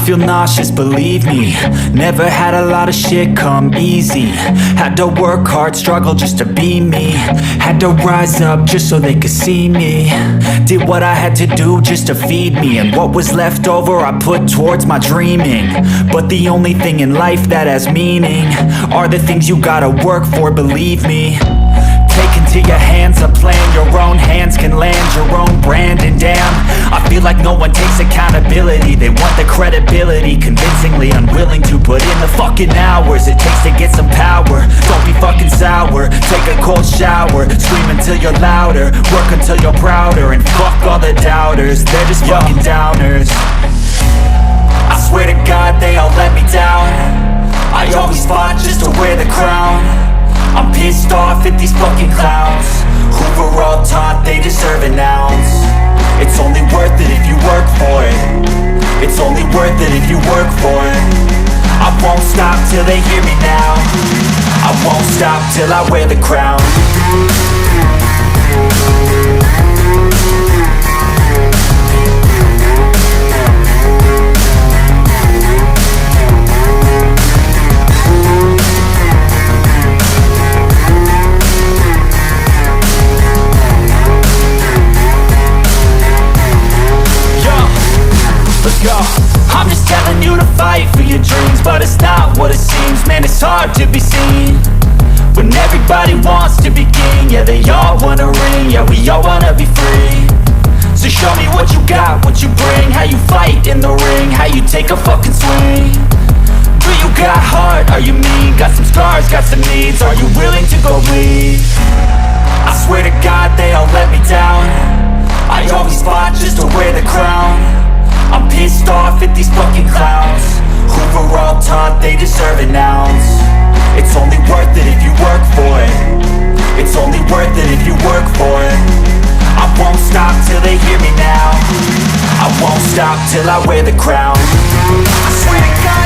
feel nauseous, believe me. Never had a lot of shit come easy. Had to work hard, struggle just to be me. Had to rise up just so they could see me. Did what I had to do just to feed me, and what was left over I put towards my dreaming. But the only thing in life that has meaning are the things you gotta work for, believe me. Take into your hands a plan, your own hands can land your own brand. And damn, I feel like no one takes accountability. They want the credibility, convincingly unwilling to put in the fucking hours it takes to get some power. Don't be fucking sour, take a cold shower. Scream until you're louder, work until you're prouder. And fuck all the doubters, they're just fucking downers. I swear to God they all let me down. I always fought just to wear the crown. I'm pissed off at these fucking clowns who were all taught they deserve an ounce. It's only worth it if you work for it. It's only worth it if you work for it. I won't stop till they hear me now. I won't stop till I wear the crown. I'm just telling you to fight for your dreams, but it's not what it seems. Man, it's hard to be seen when everybody wants to be king. Yeah, they all wanna ring, yeah, we all wanna be free. So show me what you got, what you bring, how you fight in the ring, how you take a fucking swing. Do you got heart, are you mean? Got some scars, got some needs, are you willing to go bleed? I swear to God they all let me down. I always fought just to wear the crown. I'm pissed off at these fucking clowns who were all taught they deserve an ounce. It's only worth it if you work for it. It's only worth it if you work for it. I won't stop till they hear me now. I won't stop till I wear the crown. I swear to God